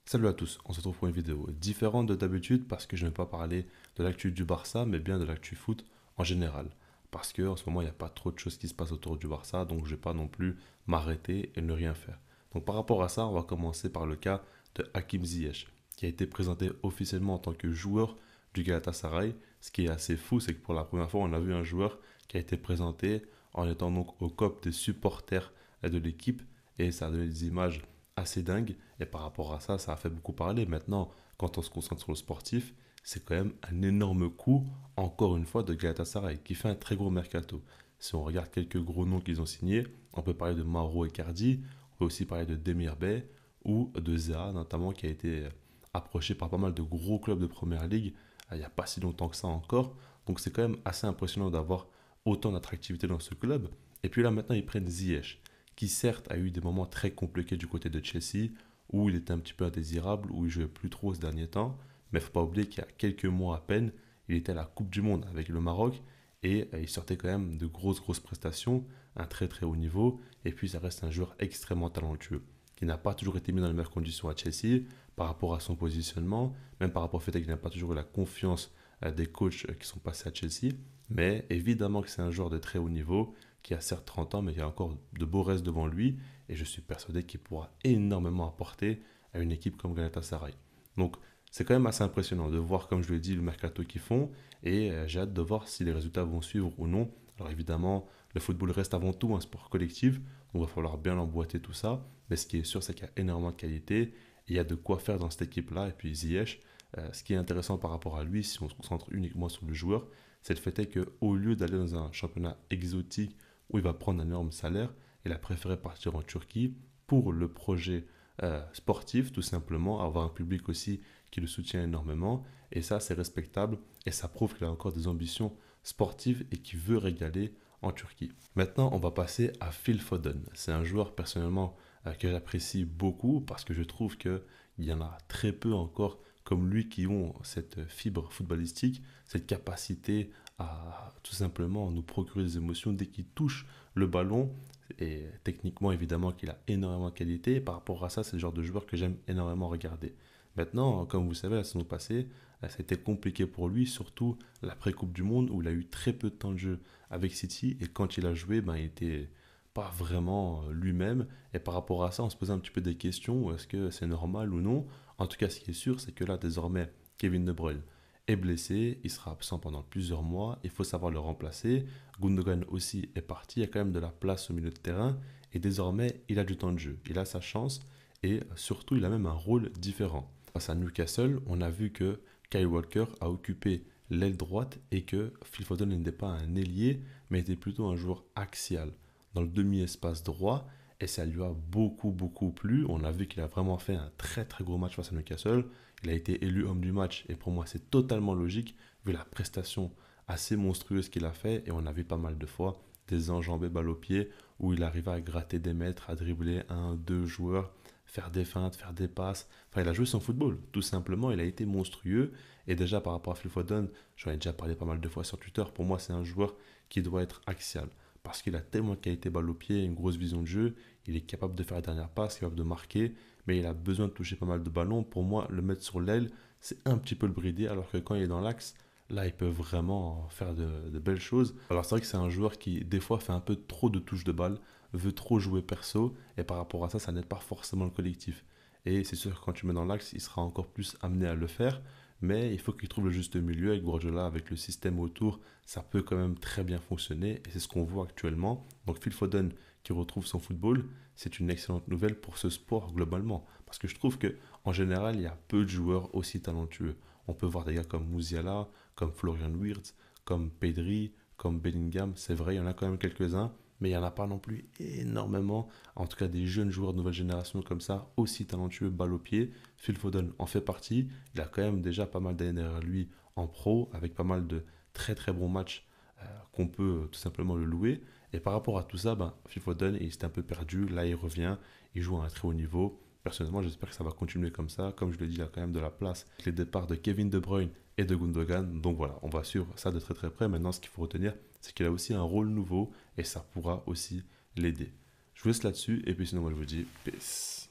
Salut à tous, on se retrouve pour une vidéo différente de d'habitude parce que je ne vais pas parler de l'actu du Barça, mais bien de l'actu foot en général. Parce qu'en ce moment, il n'y a pas trop de choses qui se passent autour du Barça, donc je ne vais pas non plus m'arrêter et ne rien faire. Donc par rapport à ça, on va commencer par le cas de Hakim Ziyech, qui a été présenté officiellement en tant que joueur du Galatasaray. Ce qui est assez fou, c'est que pour la première fois, on a vu un joueur qui a été présenté en étant donc au COP des supporters de l'équipe, et ça a donné des images assez dingues. Et par rapport à ça, ça a fait beaucoup parler. Maintenant, quand on se concentre sur le sportif, c'est quand même un énorme coup, encore une fois, de Galatasaray, qui fait un très gros mercato. Si on regarde quelques gros noms qu'ils ont signés, on peut parler de Mauro Icardi, on peut aussi parler de Demir Bay ou de Zaha, notamment, qui a été approché par pas mal de gros clubs de première ligue il n'y a pas si longtemps que ça encore. Donc c'est quand même assez impressionnant d'avoir autant d'attractivité dans ce club. Et puis là, maintenant, ils prennent Ziyech, qui certes a eu des moments très compliqués du côté de Chelsea, où il était un petit peu indésirable, où il jouait plus trop ces derniers temps. Mais il ne faut pas oublier qu'il y a quelques mois à peine, il était à la Coupe du Monde avec le Maroc, et il sortait quand même de grosses prestations, un très très haut niveau, et puis ça reste un joueur extrêmement talentueux, qui n'a pas toujours été mis dans les meilleures conditions à Chelsea, par rapport à son positionnement, même par rapport au fait qu'il n'a pas toujours eu la confiance des coachs qui sont passés à Chelsea. Mais évidemment que c'est un joueur de très haut niveau, qui a certes 30 ans, mais qui a encore de beaux restes devant lui. Et je suis persuadé qu'il pourra énormément apporter à une équipe comme Galatasaray. Donc c'est quand même assez impressionnant de voir, comme je l'ai dit, le mercato qu'ils font. Et j'ai hâte de voir si les résultats vont suivre ou non. Alors évidemment, le football reste avant tout un sport collectif. Donc il va falloir bien l'emboîter tout ça. Mais ce qui est sûr, c'est qu'il y a énormément de qualité. Il y a de quoi faire dans cette équipe-là. Et puis Ziyech, ce qui est intéressant par rapport à lui, si on se concentre uniquement sur le joueur, c'est le fait qu'au lieu d'aller dans un championnat exotique où il va prendre un énorme salaire, il a préféré partir en Turquie pour le projet sportif, tout simplement, avoir un public aussi qui le soutient énormément. Et ça, c'est respectable et ça prouve qu'il a encore des ambitions sportives et qu'il veut régaler en Turquie. Maintenant, on va passer à Phil Foden. C'est un joueur personnellement que j'apprécie beaucoup parce que je trouve qu'il y en a très peu encore comme lui qui ont cette fibre footballistique, cette capacité à tout simplement nous procurer des émotions dès qu'il touche le ballon. Et techniquement, évidemment, qu'il a énormément de qualité. Et par rapport à ça, c'est le genre de joueur que j'aime énormément regarder. Maintenant, comme vous savez, la saison passée, ça a été compliqué pour lui, surtout l'après-Coupe du Monde, où il a eu très peu de temps de jeu avec City. Et quand il a joué, ben, il était pas vraiment lui-même. Et par rapport à ça, on se posait un petit peu des questions. Est-ce que c'est normal ou non? En tout cas, ce qui est sûr, c'est que là, désormais, Kevin De Bruyne est blessé. Il sera absent pendant plusieurs mois. Il faut savoir le remplacer. Gundogan aussi est parti. Il y a quand même de la place au milieu de terrain. Et désormais, il a du temps de jeu. Il a sa chance. Et surtout, il a même un rôle différent. Face à Newcastle, on a vu que Kyle Walker a occupé l'aile droite et que Phil Foden n'était pas un ailier, mais était plutôt un joueur axial dans le demi-espace droit. Et ça lui a beaucoup plu. On a vu qu'il a vraiment fait un très gros match face à Newcastle. Il a été élu homme du match et pour moi c'est totalement logique vu la prestation assez monstrueuse qu'il a fait. Et on a vu pas mal de fois des enjambées balles au pied où il arrivait à gratter des mètres, à dribbler un, deux joueurs, faire des feintes, faire des passes. Enfin, il a joué son football, tout simplement. Il a été monstrueux. Et déjà, par rapport à Phil Foden, j'en ai déjà parlé pas mal de fois sur Twitter. Pour moi, c'est un joueur qui doit être axial. Parce qu'il a tellement de qualité balle au pied, une grosse vision de jeu. Il est capable de faire la dernière passe, capable de marquer. Mais il a besoin de toucher pas mal de ballons. Pour moi, le mettre sur l'aile, c'est un petit peu le brider. Alors que quand il est dans l'axe, là, il peut vraiment faire de belles choses. Alors, c'est vrai que c'est un joueur qui, des fois, fait un peu trop de touches de balle, veut trop jouer perso, et par rapport à ça, ça n'aide pas forcément le collectif. Et c'est sûr que quand tu mets dans l'axe, il sera encore plus amené à le faire, mais il faut qu'il trouve le juste milieu avec Guardiola, avec le système autour, ça peut quand même très bien fonctionner, et c'est ce qu'on voit actuellement. Donc Phil Foden qui retrouve son football, c'est une excellente nouvelle pour ce sport globalement, parce que je trouve que en général, il y a peu de joueurs aussi talentueux. On peut voir des gars comme Musiala, comme Florian Wirtz, comme Pedri, comme Bellingham, c'est vrai, il y en a quand même quelques-uns, mais il n'y en a pas non plus énormément. En tout cas, des jeunes joueurs de nouvelle génération comme ça, aussi talentueux, balle au pied. Phil Foden en fait partie. Il a quand même déjà pas mal d'années derrière lui en pro, avec pas mal de très bons matchs qu'on peut tout simplement le louer. Et par rapport à tout ça, ben, Phil Foden, il s'était un peu perdu. Là, il revient, il joue à un très haut niveau. Personnellement, j'espère que ça va continuer comme ça. Comme je l'ai dit, il y a quand même de la place. Les départs de Kevin De Bruyne et de Gundogan. Donc voilà, on va suivre ça de très près. Maintenant, ce qu'il faut retenir, c'est qu'il a aussi un rôle nouveau et ça pourra aussi l'aider. Je vous laisse là-dessus et puis sinon, moi je vous dis peace.